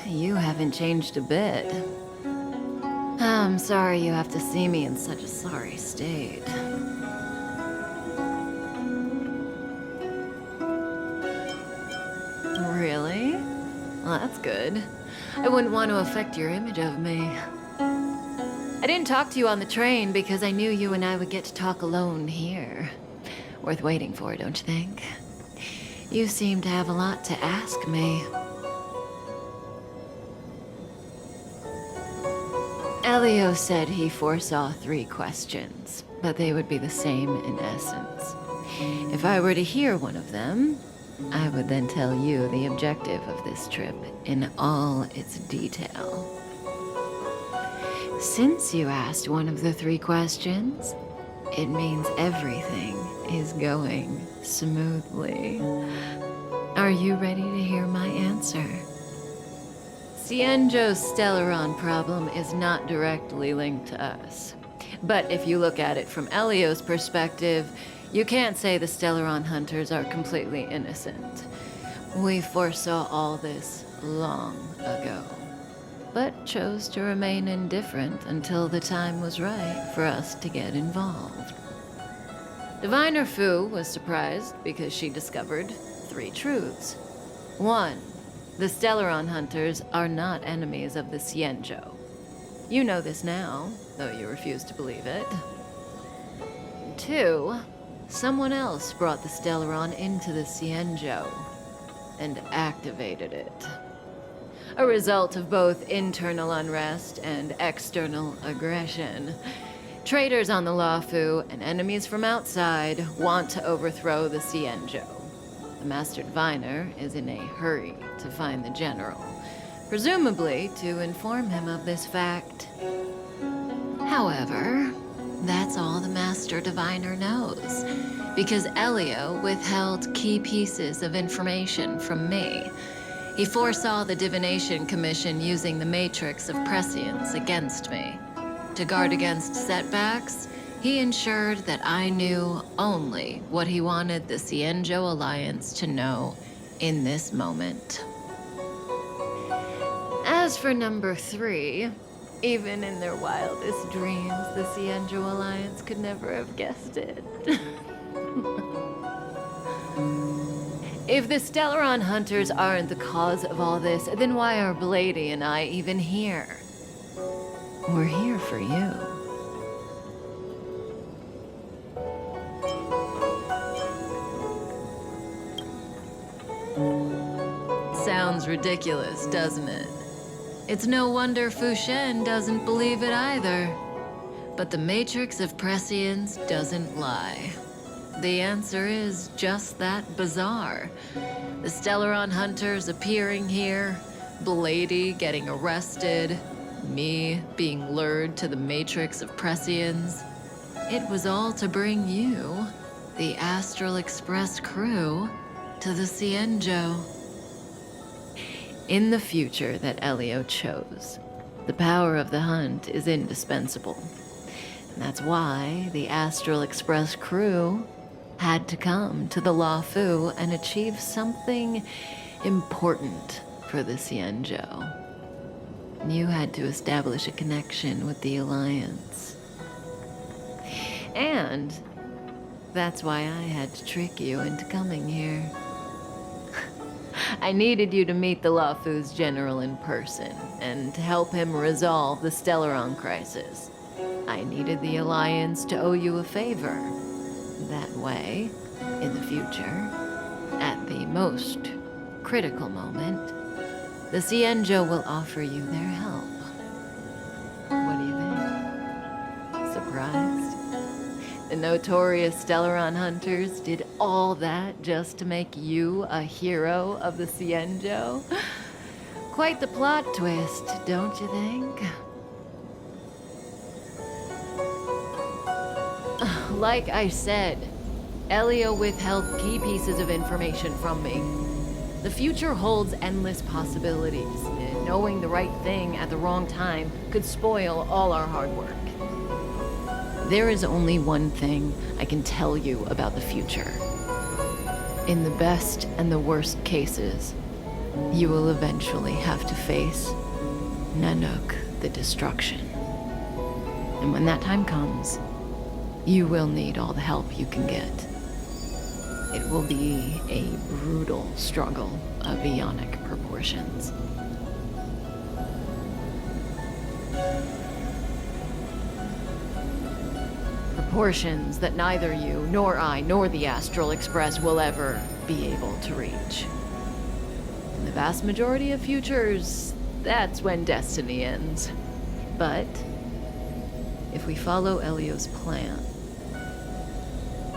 you haven't changed a bit. I'm sorry you have to see me in such a sorry state. Really? Well, that's good. I wouldn't want to affect your image of me. I didn't talk to you on the train because I knew you and I would get to talk alone here. Worth waiting for, don't you think? You seem to have a lot to ask me. Elio said he foresaw 3 questions, but they would be the same in essence. If I were to hear one of them, I would then tell you the objective of this trip in all its detail. Since you asked one of the 3 questions, it means everything is going smoothly. Are you ready to hear my answer? Cienjo's Stellaron problem is not directly linked to us. But if you look at it from Elio's perspective, you can't say the Stellaron hunters are completely innocent. We foresaw all this long ago, but chose to remain indifferent until the time was right for us to get involved. Diviner Fu was surprised because she discovered 3 truths. 1. The Stellaron hunters are not enemies of the Cienjo. You know this now, though you refuse to believe it. 2. Someone else brought the Stellaron into the Cienjo and activated it. A result of both internal unrest and external aggression. Traitors on the Luofu and enemies from outside want to overthrow the Cienjo. The Master Diviner is in a hurry to find the General, presumably to inform him of this fact. However, that's all the Master Diviner knows, because Elio withheld key pieces of information from me. He foresaw the Divination Commission using the Matrix of Prescience against me. To guard against setbacks, he ensured that I knew only what he wanted the Cienjo Alliance to know in this moment. As for number 3, even in their wildest dreams, the Cienjo Alliance could never have guessed it. If the Stellaron hunters aren't the cause of all this, then why are Blady and I even here? We're here for you. Sounds ridiculous, doesn't it? It's no wonder Fu Shen doesn't believe it either. But the Matrix of Prescience doesn't lie. The answer is just that bizarre. The Stellaron hunters appearing here, Blady getting arrested, me being lured to the Matrix of Prescience. It was all to bring you, the Astral Express crew, to the Cienjo. In the future that Elio chose, the power of the hunt is indispensable. And that's why the Astral Express crew had to come to the Luofu and achieve something important for the Cienjo. You had to establish a connection with the Alliance. And that's why I had to trick you into coming here. I needed you to meet the Luofu's general in person and to help him resolve the Stellaron crisis. I needed the Alliance to owe you a favor. That way, in the future, at the most critical moment, the Cienjo will offer you their help. What do you think? Surprised? The notorious Stellaron hunters did all that just to make you a hero of the Cienjo? Quite the plot twist, don't you think? Like I said, Elio withheld key pieces of information from me. The future holds endless possibilities, and knowing the right thing at the wrong time could spoil all our hard work. There is only one thing I can tell you about the future. In the best and the worst cases, you will eventually have to face Nanook, the destruction. And when that time comes, you will need all the help you can get. It will be a brutal struggle of eonic proportions. Proportions that neither you, nor I, nor the Astral Express will ever be able to reach. In the vast majority of futures, that's when destiny ends. But if we follow Elio's plan,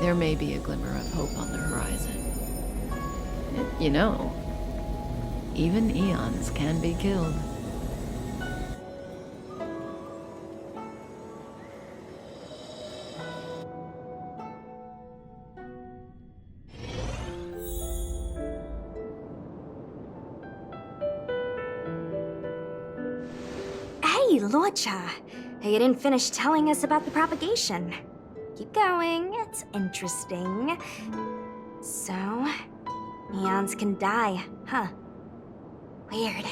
there may be a glimmer of hope on the horizon. You know, even eons can be killed. Hey, Lorcha, you didn't finish telling us about the propagation. Keep going, it's interesting. So, eons can die, huh? Weird.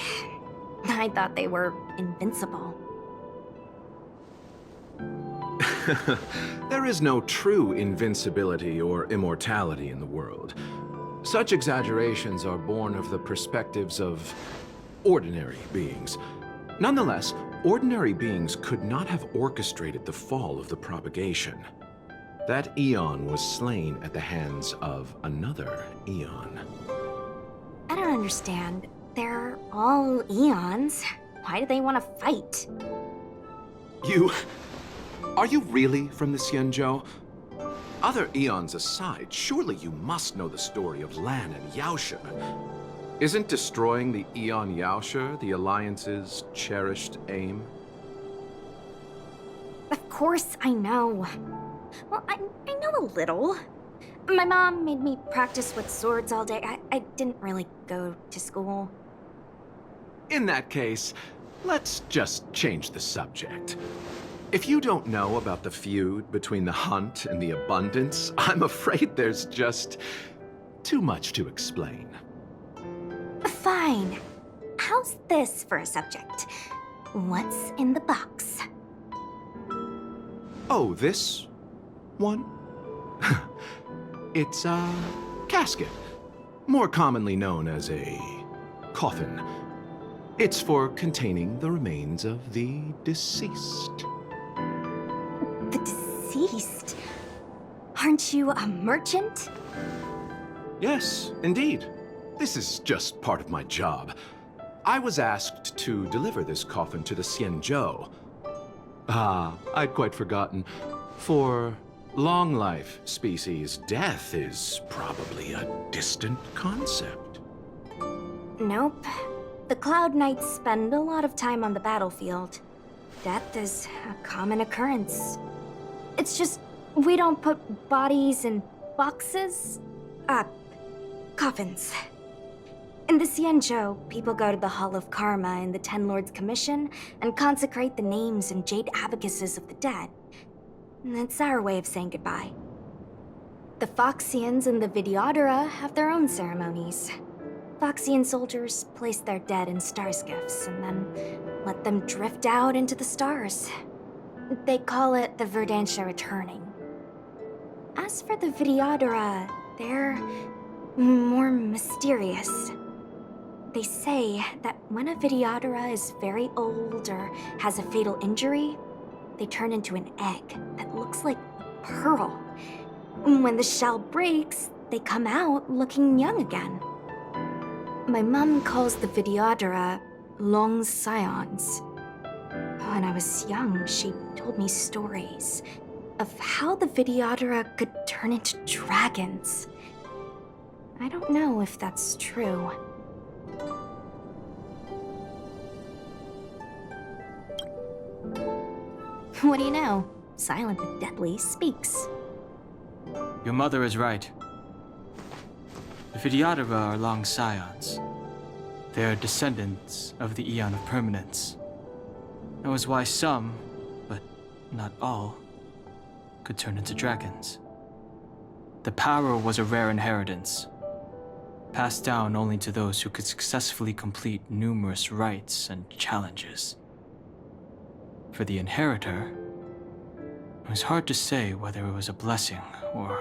I thought they were invincible. There is no true invincibility or immortality in the world. Such exaggerations are born of the perspectives of ordinary beings. Nonetheless, ordinary beings could not have orchestrated the fall of the propagation. That eon was slain at the hands of another eon. I don't understand. They're all eons. Why do they want to fight? Are you really from the Xianzhou? Other eons aside, surely you must know the story of Lan and Yaoshe. Isn't destroying the Eon Yaoshe the Alliance's cherished aim? Of course I know. Well, I know a little. My mom made me practice with swords all day. I didn't really go to school. In that case, let's just change the subject. If you don't know about the feud between the Hunt and the Abundance, I'm afraid there's just too much to explain. Fine. How's this for a subject? What's in the box? Oh, this one? It's a casket, more commonly known as a coffin. It's for containing the remains of the deceased. The deceased? Aren't you a merchant? Yes, indeed. This is just part of my job. I was asked to deliver this coffin to the Xianzhou. I'd quite forgotten. For long life species, death is probably a distant concept. Nope. The Cloud Knights spend a lot of time on the battlefield. Death is a common occurrence. It's just, we don't put bodies in boxes? Coffins. In the Xianzhou, people go to the Hall of Karma in the Ten Lords Commission and consecrate the names and jade abacuses of the dead. It's our way of saying goodbye. The Foxians and the Videodora have their own ceremonies. Foxian soldiers place their dead in star skiffs and then let them drift out into the stars. They call it the Verdantia returning. As for the Videodora, they're more mysterious. They say that when a Videodora is very old or has a fatal injury, they turn into an egg that looks like a pearl. When the shell breaks, they come out looking young again. My mom calls the Videodora long scions. When I was young, she told me stories of how the Videodora could turn into dragons. I don't know if that's true. What do you know? Silent but deadly speaks. Your mother is right. The Videodora are long scions. They are descendants of the Eon of Permanence. That was why some, but not all, could turn into dragons. The power was a rare inheritance. passed down only to those who could successfully complete numerous rites and challenges. For the inheritor, it was hard to say whether it was a blessing or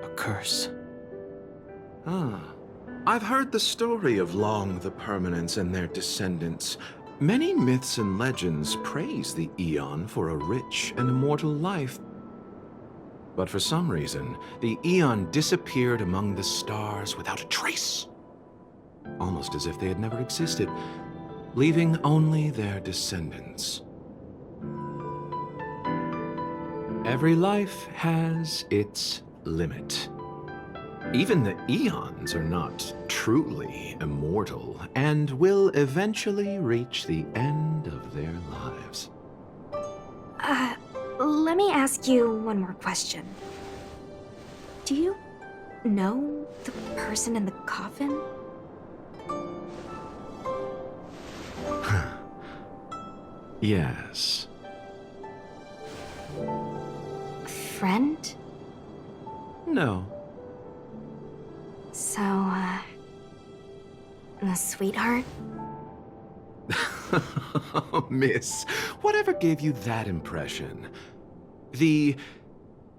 a curse. I've heard the story of Long the Permanents and their descendants. Many myths and legends praise the Eon for a rich and immortal life. But for some reason, the Eon disappeared among the stars without a trace. Almost as if they had never existed, leaving only their descendants. Every life has its limit. Even the Eons are not truly immortal and will eventually reach the end of their lives. Let me ask you one more question. Do you know the person in the coffin? Yes. Friend? No. So, a sweetheart? Miss, whatever gave you that impression? The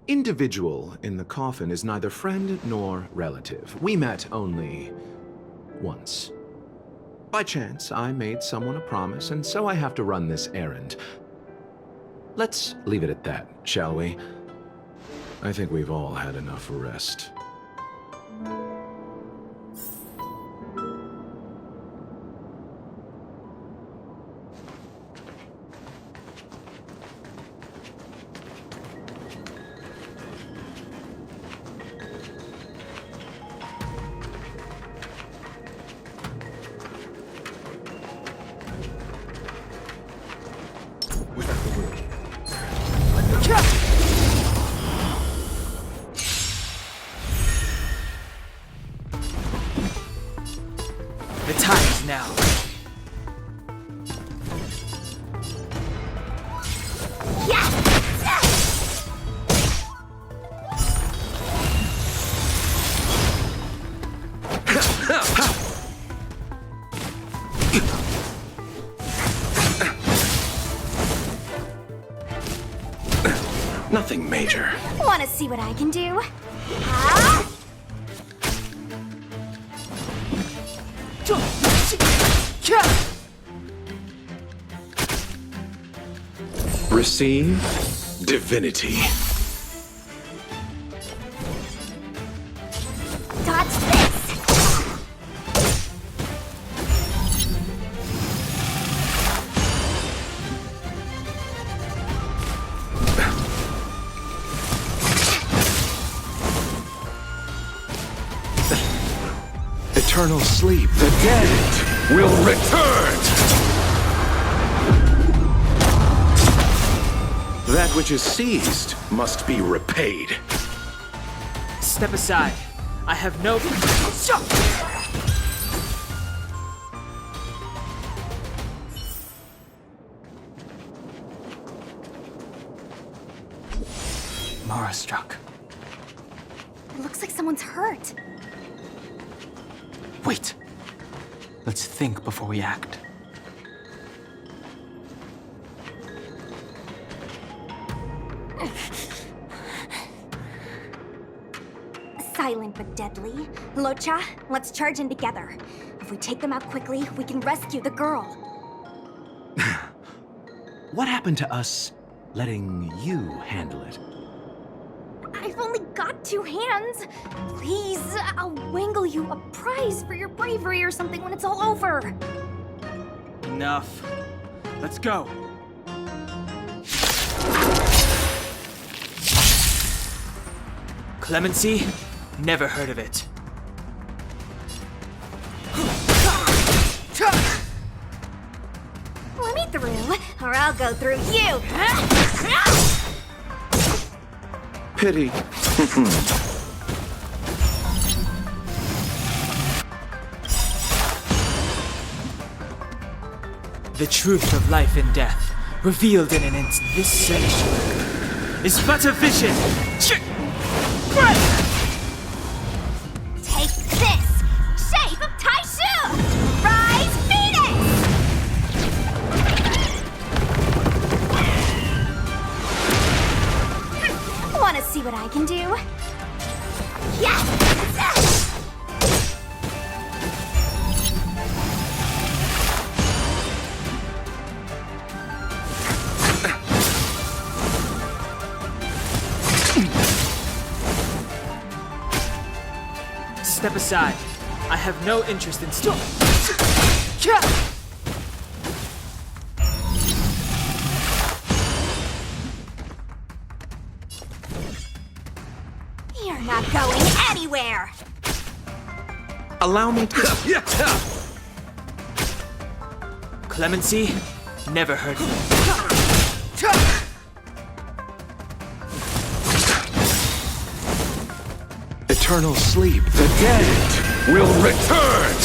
individual in the coffin is neither friend nor relative. We met only once. By chance, I made someone a promise, and so I have to run this errand. Let's leave it at that, shall we? I think we've all had enough rest. The time is now. Nothing major. Wanna see what I can do? Receive divinity. Dodge this! Eternal sleep. The dead will return. That which is seized must be repaid. Step aside. I have no... Mara struck. It looks like someone's hurt. Wait. Let's think before we act. Silent but deadly. Locha, let's charge in together. If we take them out quickly, we can rescue the girl. What happened to us letting you handle it? I've only got 2 hands. Please, I'll wangle you a prize for your bravery or something when it's all over. Enough. Let's go. Clemency? Never heard of it. Let me through, or I'll go through you. Pity. The truth of life and death, revealed in an instant. This sanctuary is but a vision. Take this! Step aside. I have no interest in You're not going anywhere! Allow me to... Clemency? Never heard of it. Eternal sleep. The dead will return!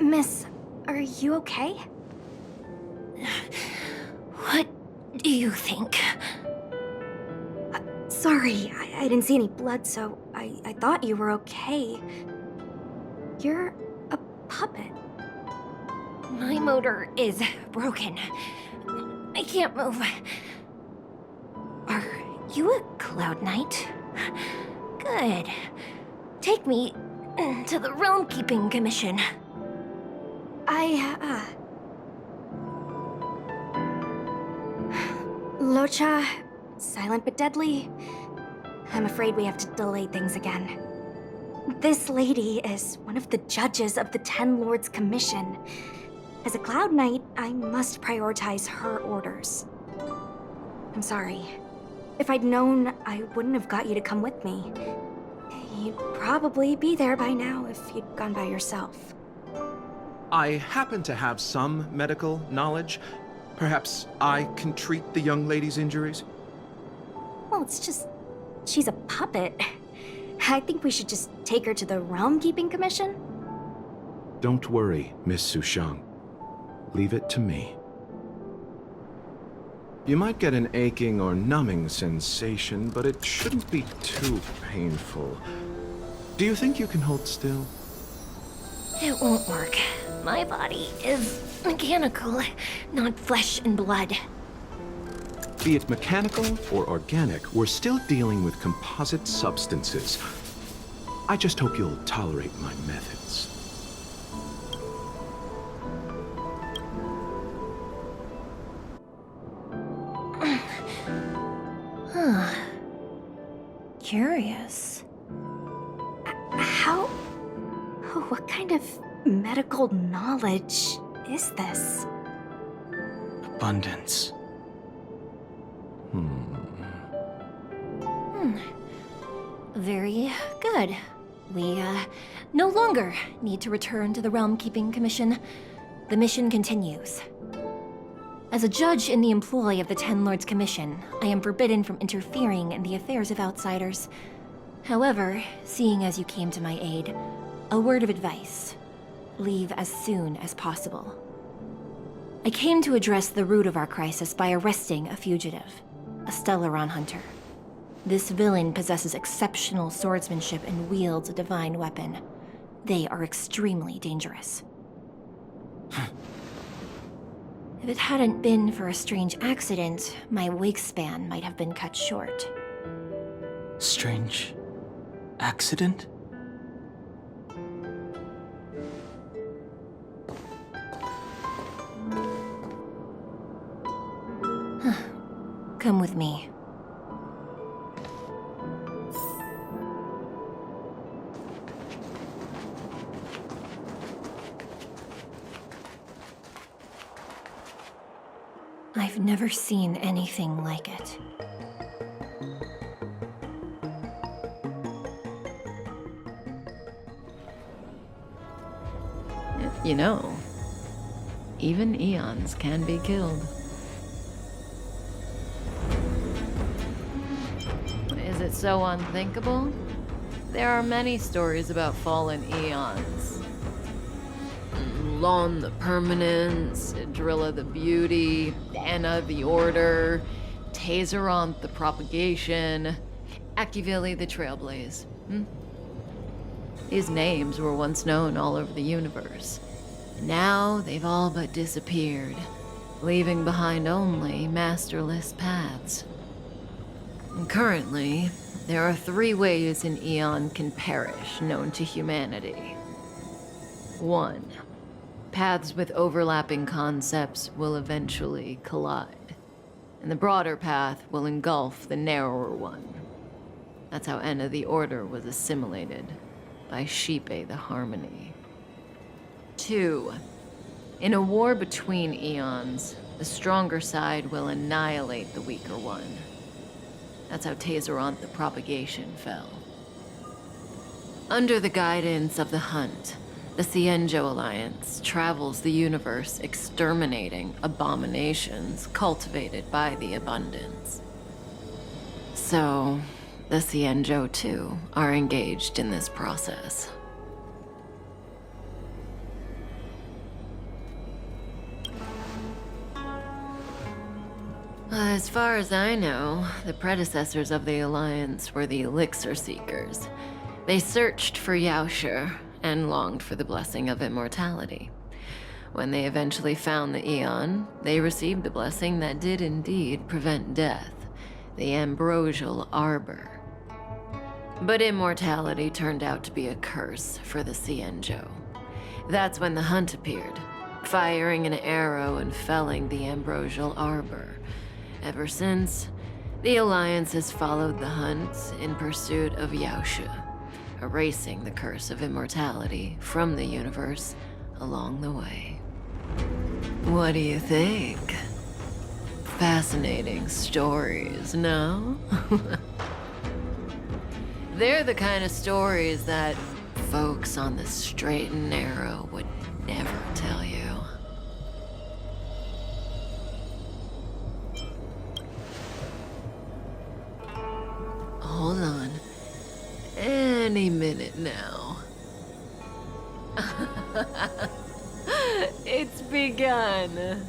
Miss, are you okay? What do you think? Sorry, I didn't see any blood, so I thought you were okay. You're a puppet. My motor is broken. I can't move. Are you a Cloud Knight? Good. Take me to the Realm Keeping Commission. Locha, silent but deadly. I'm afraid we have to delay things again. This lady is one of the judges of the Ten Lords Commission. As a Cloud Knight, I must prioritize her orders. I'm sorry. If I'd known, I wouldn't have got you to come with me. You'd probably be there by now if you'd gone by yourself. I happen to have some medical knowledge. Perhaps I can treat the young lady's injuries? Well, it's just... she's a puppet. I think we should just take her to the Realm Keeping Commission. Don't worry, Miss Sushang. Leave it to me. You might get an aching or numbing sensation, but it shouldn't be too painful. Do you think you can hold still? It won't work. My body is mechanical, not flesh and blood. Be it mechanical or organic, we're still dealing with composite substances. I just hope you'll tolerate my methods. Huh. Curious. How... what kind of medical knowledge is this? Abundance. Very good. We, no longer need to return to the Realm Keeping Commission. The mission continues. As a judge in the employ of the Ten Lords Commission, I am forbidden from interfering in the affairs of outsiders. However, seeing as you came to my aid, a word of advice. Leave as soon as possible. I came to address the root of our crisis by arresting a fugitive, a Stellaron hunter. This villain possesses exceptional swordsmanship and wields a divine weapon. They are extremely dangerous. If it hadn't been for a strange accident, my wakespan might have been cut short. Strange accident? Come with me. I've never seen anything like it. You know, even eons can be killed. Is it so unthinkable? There are many stories about fallen eons. Lon the Permanence, Drilla the Beauty, Anna the Order, Tazeronth the Propagation, Akivili the Trailblaze. These names were once known all over the universe. Now they've all but disappeared, leaving behind only masterless paths. And currently, there are 3 ways an eon can perish known to humanity. 1. Paths with overlapping concepts will eventually collide, and the broader path will engulf the narrower one. That's how Enna the Order was assimilated by Xipe the Harmony. 2. In a war between eons, the stronger side will annihilate the weaker one. That's how Tazeronth the Propagation fell. Under the guidance of the Hunt, the Cienjo Alliance travels the universe exterminating abominations cultivated by the Abundance. So, the Cienjo, too, are engaged in this process. As far as I know, the predecessors of the Alliance were the Elixir Seekers. They searched for Yaoshi and longed for the blessing of immortality. When they eventually found the Aeon, they received a blessing that did indeed prevent death, the Ambrosial Arbor. But immortality turned out to be a curse for the Cienjo. That's when the Hunt appeared, firing an arrow and felling the Ambrosial Arbor. Ever since, the Alliance has followed the Hunt in pursuit of Yaoshi, erasing the curse of immortality from the universe along the way. What do you think? Fascinating stories, no? They're the kind of stories that folks on the straight and narrow would never tell you. Hold on. Any minute now. It's begun.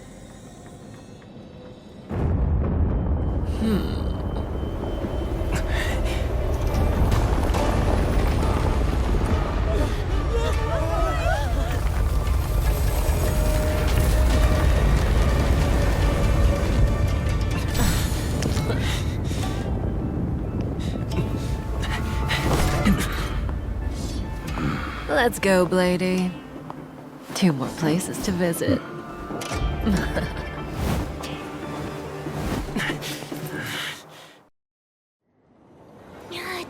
Let's go, Blady. 2 more places to visit.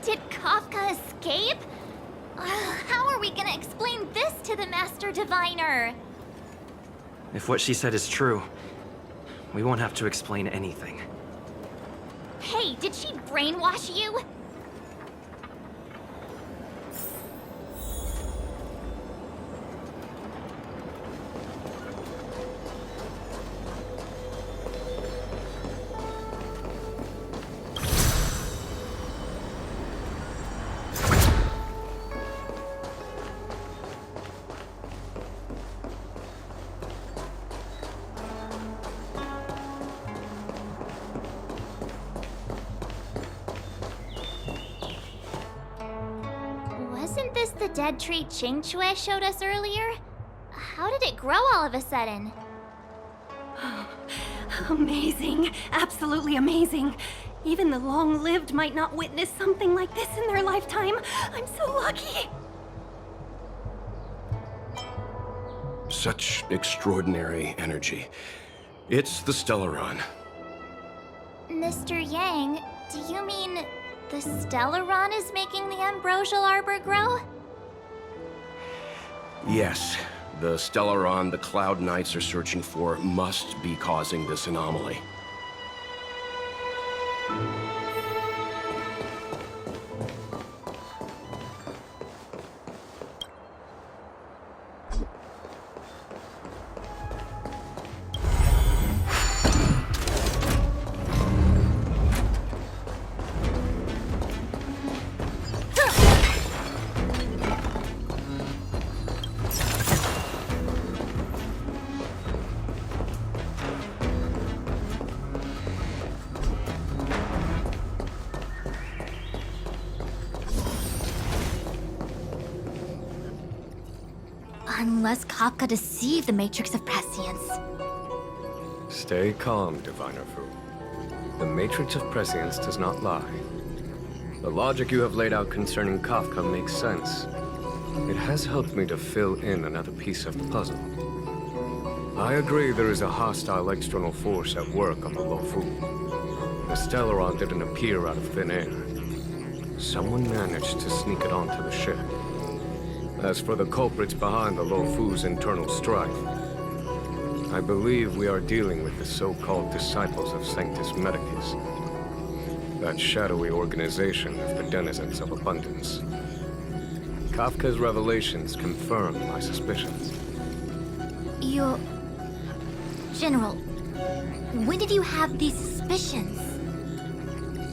Did Kafka escape? How are we gonna explain this to the Master Diviner? If what she said is true, we won't have to explain anything. Hey, did she brainwash you? Wasn't this the dead tree Qingque showed us earlier? How did it grow all of a sudden? Amazing. Absolutely amazing. Even the long-lived might not witness something like this in their lifetime. I'm so lucky. Such extraordinary energy. It's the Stellaron. Mr. Yang, do you mean the Stellaron is making the Ambrosial Arbor grow? Yes, the Stellaron the Cloud Knights are searching for must be causing this anomaly. Unless Kafka deceived the Matrix of Prescience. Stay calm, Diviner Fu. The Matrix of Prescience does not lie. The logic you have laid out concerning Kafka makes sense. It has helped me to fill in another piece of the puzzle. I agree there is a hostile external force at work on the Lofu. The Stellaron didn't appear out of thin air. Someone managed to sneak it onto the ship. As for the culprits behind the Lofu's internal strife, I believe we are dealing with the so-called disciples of Sanctus Medicus. That shadowy organization of the denizens of abundance. Kafka's revelations confirm my suspicions. General, when did you have these suspicions?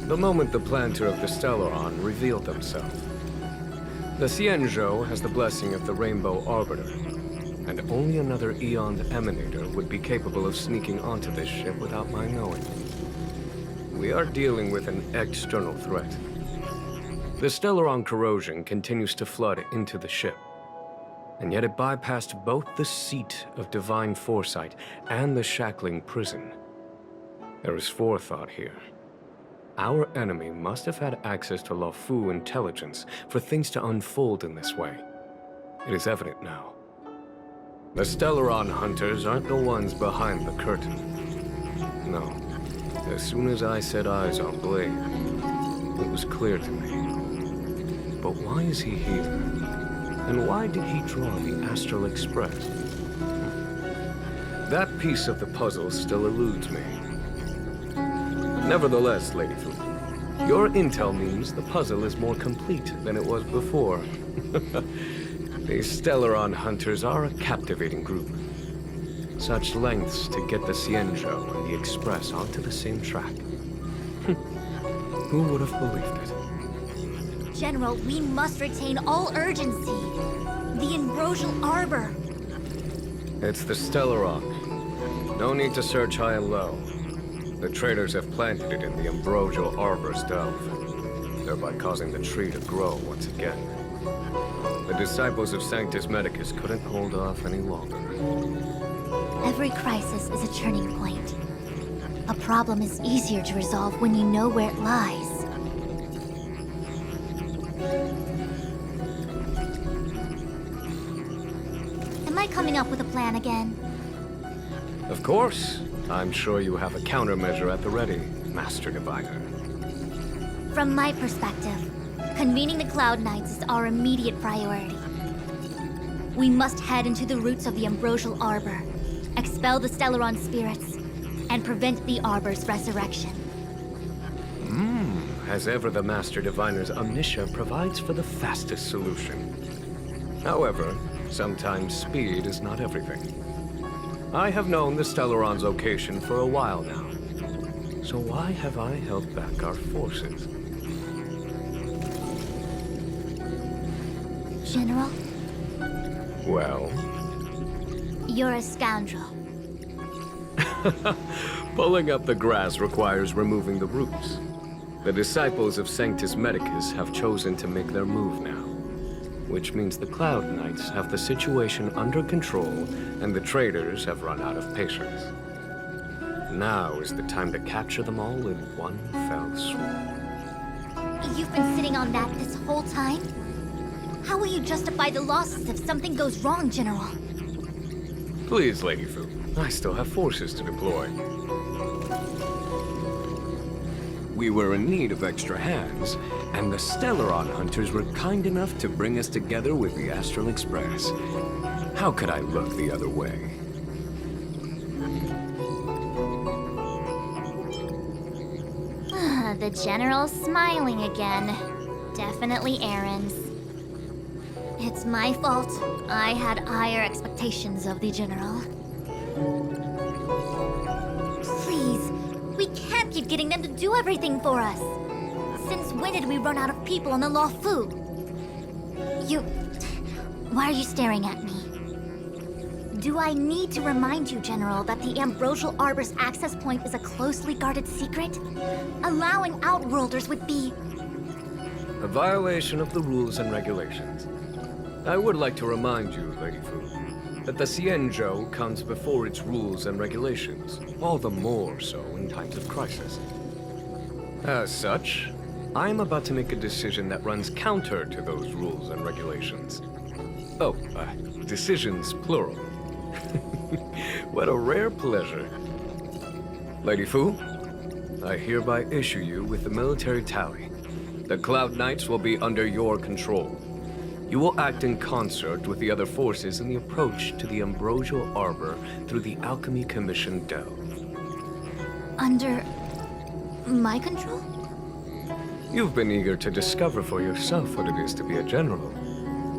The moment the planter of the Stellaron revealed himself. The Xianzhou has the blessing of the Rainbow Arbiter, and only another Eon Emanator would be capable of sneaking onto this ship without my knowing. We are dealing with an external threat. The Stellaron corrosion continues to flood into the ship, and yet it bypassed both the seat of divine foresight and the shackling prison. There is forethought here. Our enemy must have had access to Lofu intelligence for things to unfold in this way. It is evident now. The Stellaron hunters aren't the ones behind the curtain. No. As soon as I set eyes on Blade, it was clear to me. But why is he here? And why did he draw the Astral Express? That piece of the puzzle still eludes me. Nevertheless, Lady Fu, your intel means the puzzle is more complete than it was before. These Stellaron hunters are a captivating group. Such lengths to get the Xianzhou and the Express onto the same track. Who would have believed it? General, we must retain all urgency. The Ambrosial Arbor. It's the Stellaron. No need to search high and low. The traders have planted it in the Ambrosial Arbor's delve, thereby causing the tree to grow once again. The disciples of Sanctus Medicus couldn't hold off any longer. Every crisis is a turning point. A problem is easier to resolve when you know where it lies. Am I coming up with a plan again? Of course. I'm sure you have a countermeasure at the ready, Master Diviner. From my perspective, convening the Cloud Knights is our immediate priority. We must head into the roots of the Ambrosial Arbor, expel the Stellaron spirits, and prevent the Arbor's resurrection. As ever, the Master Diviner's omniscia provides for the fastest solution. However, sometimes speed is not everything. I have known the Stellaron's location for a while now. So why have I held back our forces? General, Well? you're a scoundrel. Pulling up the grass requires removing the roots. The disciples of Sanctus Medicus have chosen to make their move now, which means the Cloud Knights have the situation under control and the traders have run out of patience. Now is the time to capture them all in one fell swoop. You've been sitting on that this whole time? How will you justify the losses if something goes wrong, General? Please, Lady Fu, I still have forces to deploy. We were in need of extra hands, and the Stellaron hunters were kind enough to bring us together with the Astral Express. How could I look the other way? The General's smiling again. Definitely Aaron's. It's my fault. I had higher expectations of the General. Please, we can't keep getting them to do everything for us. Since when did we run out of people on the Lofu? Why are you staring at me? Do I need to remind you, General, that the Ambrosial Arbor's access point is a closely guarded secret? Allowing Outworlders would be... A violation of the rules and regulations. I would like to remind you, Lady Fu, that the Xianzhou comes before its rules and regulations, all the more so in times of crisis. As such, I am about to make a decision that runs counter to those rules and regulations. Oh, decisions plural. What a rare pleasure. Lady Fu, I hereby issue you with the military tally. The Cloud Knights will be under your control. You will act in concert with the other forces in the approach to the Ambrosial Arbor through the Alchemy Commission Delve. Under my control? You've been eager to discover for yourself what it is to be a general,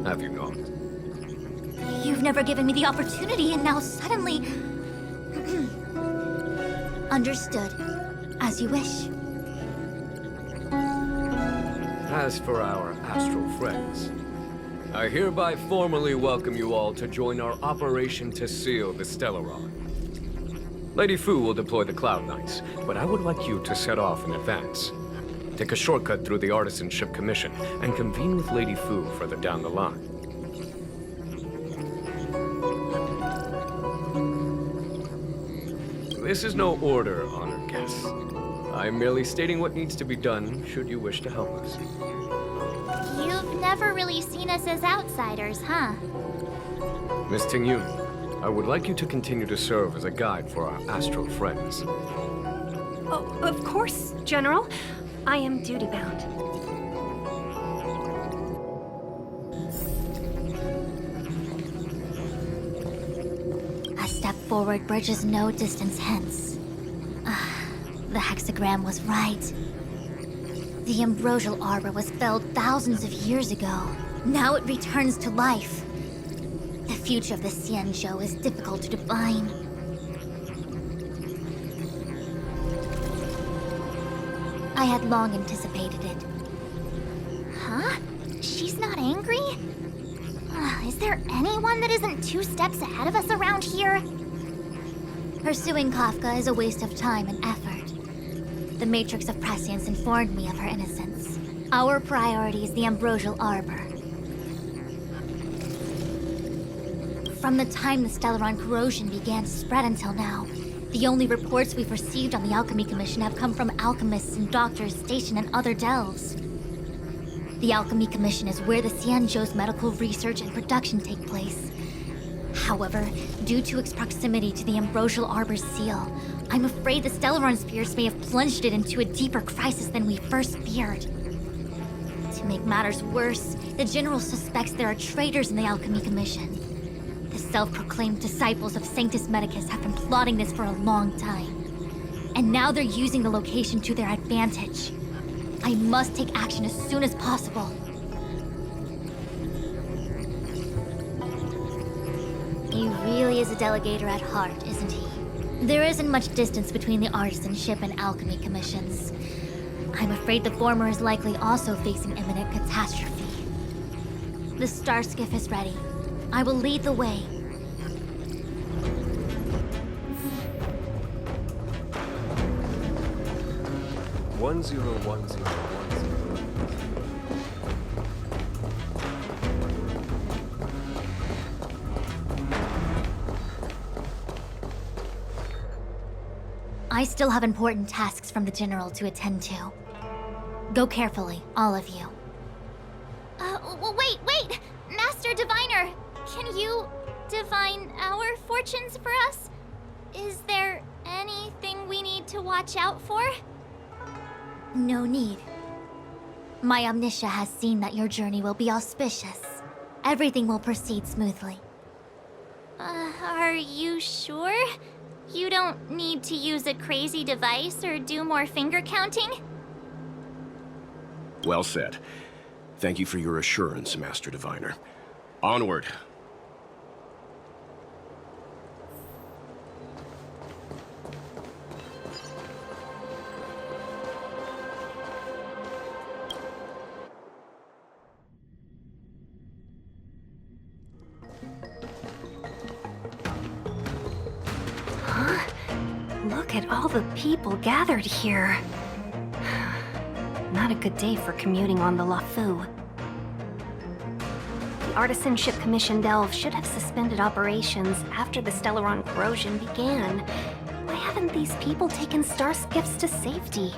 have you not? You've never given me the opportunity, and now suddenly... Understood. As you wish. As for our astral friends, I hereby formally welcome you all to join our operation to seal the Stellaron. Lady Fu will deploy the Cloud Knights, but I would like you to set off in advance. Take a shortcut through the Artisanship Commission and convene with Lady Fu further down the line. This is no order, honored guests. I'm merely stating what needs to be done should you wish to help us. You've never really seen us as outsiders, huh? Miss Tingyun, I would like you to continue to serve as a guide for our astral friends. Oh, of course, General. I am duty-bound. A step forward bridges no distance hence. The hexagram was right. The Ambrosial Arbor was felled thousands of years ago. Now it returns to life. The future of the Xianzhou is difficult to define. I had long anticipated it. Huh? She's not angry? Is there anyone that isn't 2 steps ahead of us around here? Pursuing Kafka is a waste of time and effort. The Matrix of Prescience informed me of her innocence. Our priority is the Ambrosial Arbor. From the time the Stellaron corrosion began to spread until now, the only reports we've received on the Alchemy Commission have come from alchemists and doctors stationed in other delves. The Alchemy Commission is where the Xianzhou's medical research and production take place. However, due to its proximity to the Ambrosial Arbor's seal, I'm afraid the Stellaron spirits may have plunged it into a deeper crisis than we first feared. To make matters worse, the General suspects there are traitors in the Alchemy Commission. The self-proclaimed disciples of Sanctus Medicus have been plotting this for a long time. And now they're using the location to their advantage. I must take action as soon as possible. He really is a delegator at heart, isn't he? There isn't much distance between the Artisanship and Alchemy Commissions. I'm afraid the former is likely also facing imminent catastrophe. The star skiff is ready. I will lead the way. One zero one zero one zero. I still have important tasks from the General to attend to. Go carefully, all of you. Wait! Master Diviner! Can you divine our fortunes for us? Is there anything we need to watch out for? No need. My Omniscia has seen that your journey will be auspicious. Everything will proceed smoothly. Are you sure? You don't need to use a crazy device or do more finger counting? Well said. Thank you for your assurance, Master Diviner. Onward. Look at all the people gathered here. Not a good day for commuting on the LaFu. The Artisanship Commission Delve should have suspended operations after the Stellaron corrosion began. Why haven't these people taken star skiffs to safety?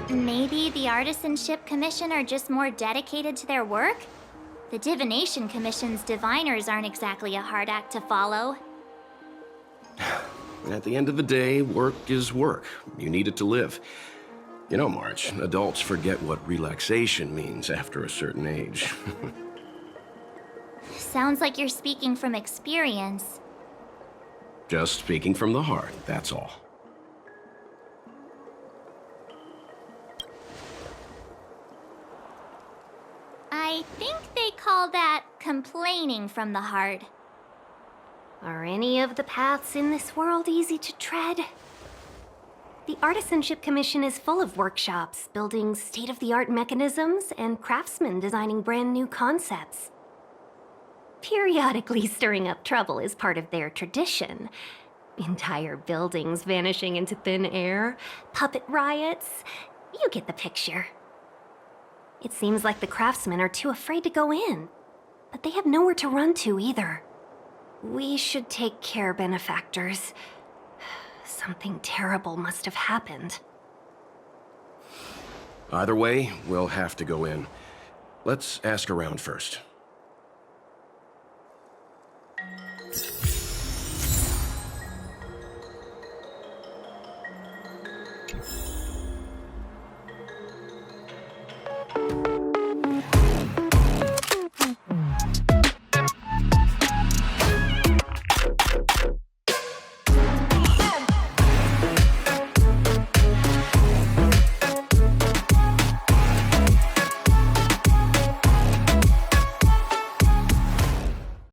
Maybe the Artisanship Commission are just more dedicated to their work? The Divination Commission's diviners aren't exactly a hard act to follow. At the end of the day, work is work. You need it to live. You know, March, adults forget what relaxation means after a certain age. Sounds like you're speaking from experience. Just speaking from the heart, that's all. I think they call that complaining from the heart. Are any of the paths in this world easy to tread? The Artisanship Commission is full of workshops, building state-of-the-art mechanisms, and craftsmen designing brand new concepts. Periodically stirring up trouble is part of their tradition. Entire buildings vanishing into thin air, puppet riots. You get the picture. It seems like the craftsmen are too afraid to go in, but they have nowhere to run to either. We should take care, benefactors. Something terrible must have happened. Either way, we'll have to go in. Let's ask around first.